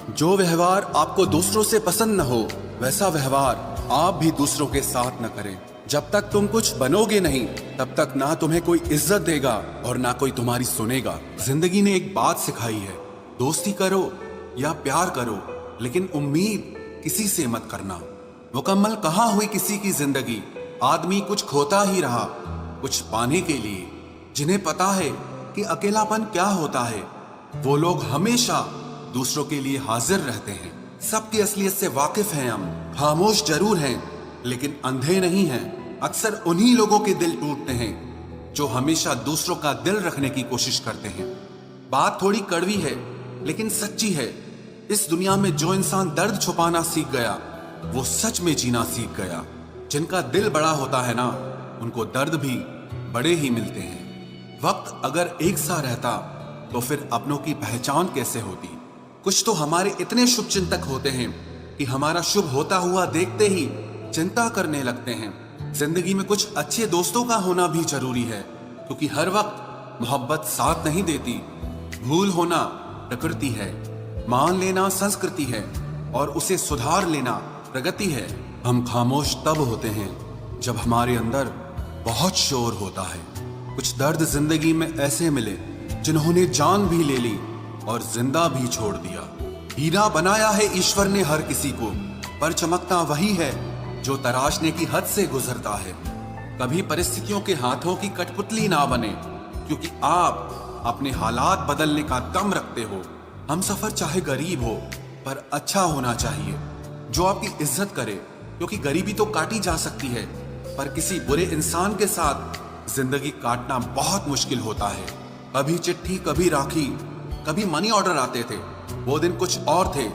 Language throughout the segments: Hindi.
जो व्यवहार आपको दूसरों से पसंद न हो वैसा व्यवहार आप भी दूसरों के साथ न करें। जब तक तुम कुछ बनोगे नहीं तब तक ना तुम्हें कोई इज्जत देगा और ना कोई तुम्हारी सुनेगा। जिंदगी ने एक बात सिखाई है, दोस्ती करो या प्यार करो लेकिन उम्मीद किसी से मत करना। मुकम्मल कहाँ हुई किसी की जिंदगी, आदमी कुछ खोता ही रहा कुछ पाने के लिए। जिन्हें पता है कि अकेलापन क्या होता है वो लोग हमेशा दूसरों के लिए हाजिर रहते हैं। सबकी असलियत से वाकिफ हैं हम, खामोश जरूर हैं लेकिन अंधे नहीं हैं। अक्सर उन्हीं लोगों के दिल टूटते हैं जो हमेशा दूसरों का दिल रखने की कोशिश करते हैं। बात थोड़ी कड़वी है लेकिन सच्ची है। इस दुनिया में जो इंसान दर्द छुपाना सीख गया वो सच में जीना सीख गया। जिनका दिल बड़ा होता है ना उनको दर्द भी बड़े ही मिलते हैं। वक्त अगर एक सा रहता तो फिर अपनों की पहचान कैसे होती। कुछ तो हमारे इतने शुभ चिंतक होते हैं कि हमारा शुभ होता हुआ देखते ही चिंता करने लगते हैं। जिंदगी में कुछ अच्छे दोस्तों का होना भी जरूरी है क्योंकि हर वक्त मोहब्बत साथ नहीं देती। भूल होना प्रकृति है, मान लेना संस्कृति है और उसे सुधार लेना प्रगति है। हम खामोश तब होते हैं जब हमारे अंदर बहुत शोर होता है। कुछ दर्द जिंदगी में ऐसे मिले जिन्होंने जान भी ले ली और जिंदा भी छोड़ दिया। हीरा बनाया है ईश्वर ने हर किसी को, पर चमकता वही है जो तराशने की हद से गुजरता है। कभी परिस्थितियों के हाथों की कठपुतली ना बने क्योंकि आप अपने हालात बदलने का दम रखते हो। हम सफर चाहे गरीब हो पर अच्छा होना चाहिए, जो आपकी इज्जत करे क्योंकि गरीबी तो काटी जा सकती है पर किसी बुरे इंसान के साथ जिंदगी काटना बहुत मुश्किल होता है। कभी चिट्ठी कभी राखी कभी मनी ऑर्डर आते थे। वो दिन कुछ और थे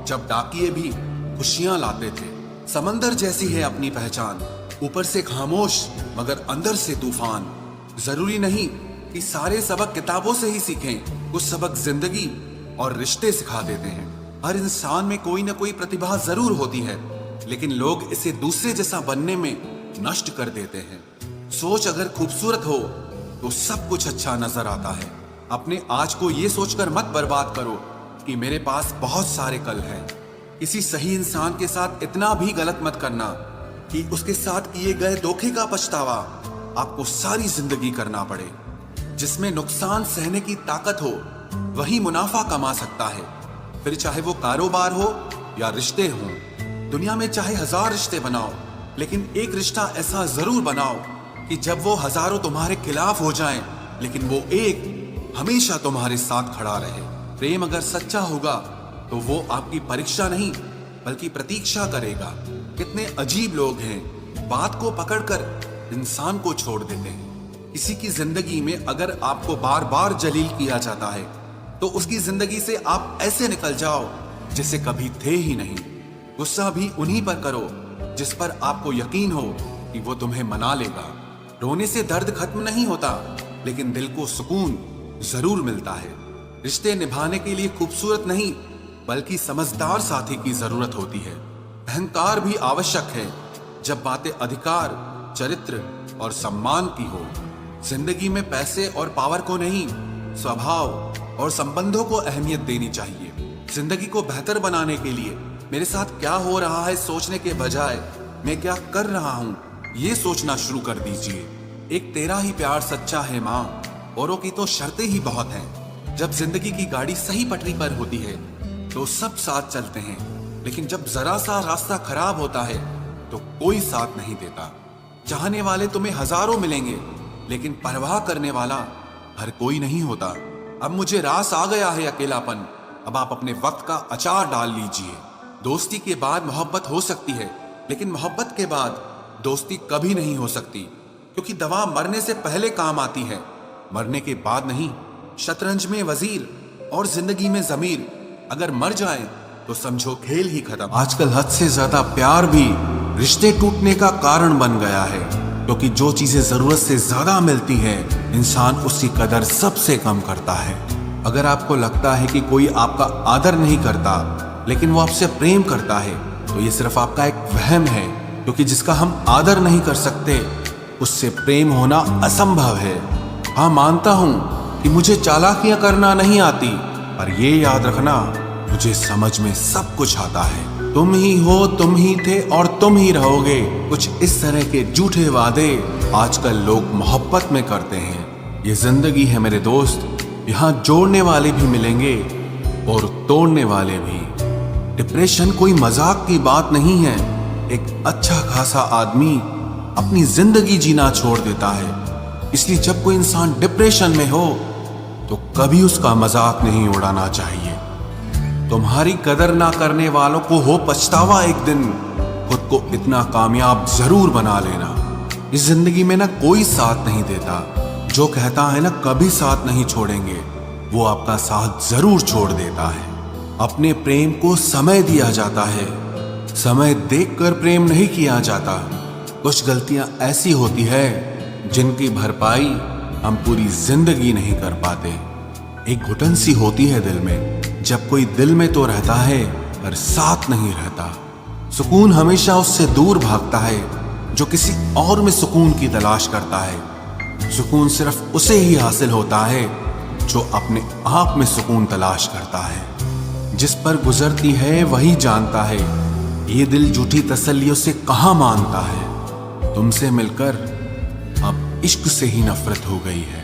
जब डाकिये भी खुशियां लाते थे। समंदर जैसी है अपनी पहचान, ऊपर से खामोश मगर अंदर से तूफान। जरूरी नहीं कि सारे सबक किताबों से ही सीखें, कुछ सबक जिंदगी और रिश्ते सिखा देते हैं। हर इंसान में कोई ना कोई प्रतिभा जरूर होती है लेकिन लोग इसे दूसरे जैसा बनने में नष्ट कर देते हैं। सोच अगर खूबसूरत हो तो सब कुछ अच्छा नजर आता है। अपने आज को ये सोचकर मत बर्बाद करो कि मेरे पास बहुत सारे कल हैं। किसी सही इंसान के साथ इतना भी गलत मत करना कि उसके साथ किए गए धोखे का पछतावा आपको सारी जिंदगी करना पड़े। जिसमें नुकसान सहने की ताकत हो वही मुनाफा कमा सकता है, फिर चाहे वो कारोबार हो या रिश्ते हों। दुनिया में चाहे 1000 रिश्ते बनाओ लेकिन एक रिश्ता ऐसा जरूर बनाओ कि जब वो हजारों तुम्हारे खिलाफ हो जाएं लेकिन वो एक हमेशा तुम्हारे साथ खड़ा रहे। प्रेम अगर सच्चा होगा तो वो आपकी परीक्षा नहीं बल्कि प्रतीक्षा करेगा। कितने अजीब लोग हैं, बात को पकड़कर इंसान को छोड़ देते हैं। किसी की जिंदगी में अगर आपको बार बार जलील किया जाता है तो उसकी जिंदगी से आप ऐसे निकल जाओ जैसे कभी थे ही नहीं। गुस्सा भी उन्हीं पर करो जिस पर आपको यकीन हो कि वो तुम्हें मना लेगा। रोने से दर्द खत्म नहीं होता लेकिन दिल को सुकून जरूर मिलता है। रिश्ते निभाने के लिए खूबसूरत नहीं बल्कि समझदार साथी की जरूरत होती है। अहंकार भी आवश्यक है जब बातें अधिकार, चरित्र और सम्मान की हो। जिंदगी में पैसे और पावर को नहीं, स्वभाव और संबंधों को अहमियत देनी चाहिए। जिंदगी को बेहतर बनाने के लिए मेरे साथ क्या हो रहा है सोचने के बजाय मैं क्या कर रहा हूँ ये सोचना शुरू कर दीजिए। एक तेरा ही प्यार सच्चा है माँ, औरों की तो शर्तें ही बहुत हैं। जब जिंदगी की गाड़ी सही पटरी पर होती है तो सब साथ चलते हैं लेकिन जब जरा सा रास्ता खराब होता है तो कोई साथ नहीं देता। चाहने वाले तुम्हें हजारों मिलेंगे लेकिन परवाह करने वाला हर कोई नहीं होता। अब मुझे रास आ गया है अकेलापन, अब आप अपने वक्त का अचार डाल लीजिए। दोस्ती के बाद मोहब्बत हो सकती है लेकिन मोहब्बत के बाद दोस्ती कभी नहीं हो सकती क्योंकि दवा मरने से पहले काम आती है, मरने के बाद नहीं। शतरंज में वजीर और जिंदगी में जमीर अगर मर जाए तो समझो खेल ही खत्म। आजकल हद से ज्यादा प्यार भी रिश्ते टूटने का कारण बन गया है क्योंकि जो चीजें जरूरत से ज्यादा मिलती है इंसान उसकी कदर सबसे कम करता है। अगर आपको लगता है कि कोई आपका आदर नहीं करता लेकिन वो आपसे प्रेम करता है तो ये सिर्फ आपका एक वहम है क्योंकि जिसका हम आदर नहीं कर सकते उससे प्रेम होना असंभव है। हाँ, मानता हूं कि मुझे चालाकियां करना नहीं आती पर ये याद रखना मुझे समझ में सब कुछ आता है। तुम ही हो, तुम ही थे और तुम ही रहोगे, कुछ इस तरह के झूठे वादे आजकल लोग मोहब्बत में करते हैं। ये जिंदगी है मेरे दोस्त, यहाँ जोड़ने वाले भी मिलेंगे और तोड़ने वाले भी। डिप्रेशन कोई मजाक की बात नहीं है। एक अच्छा खासा आदमी अपनी जिंदगी जीना छोड़ देता है। इसलिए जब कोई इंसान डिप्रेशन में हो तो कभी उसका मजाक नहीं उड़ाना चाहिए। तुम्हारी कदर ना करने वालों को हो पछतावा एक दिन, खुद को इतना कामयाब जरूर बना लेना। इस जिंदगी में ना कोई साथ नहीं देता, जो कहता है ना कभी साथ नहीं छोड़ेंगे, वो आपका साथ जरूर छोड़ देता है। अपने प्रेम को समय दिया जाता है, समय देखकर प्रेम नहीं किया जाता। कुछ गलतियां ऐसी होती है जिनकी भरपाई हम पूरी जिंदगी नहीं कर पाते। एक घुटन सी होती है दिल में, जब कोई दिल में तो रहता है पर साथ नहीं रहता। सुकून हमेशा उससे दूर भागता है जो किसी और में सुकून की तलाश करता है। सुकून सिर्फ उसे ही हासिल होता है जो अपने आप में सुकून तलाश करता है। जिस पर गुजरती है वही जानता है, ये दिल झूठी तसल्लियों से कहाँ मानता है। तुमसे मिलकर अब इश्क से ही नफरत हो गई है।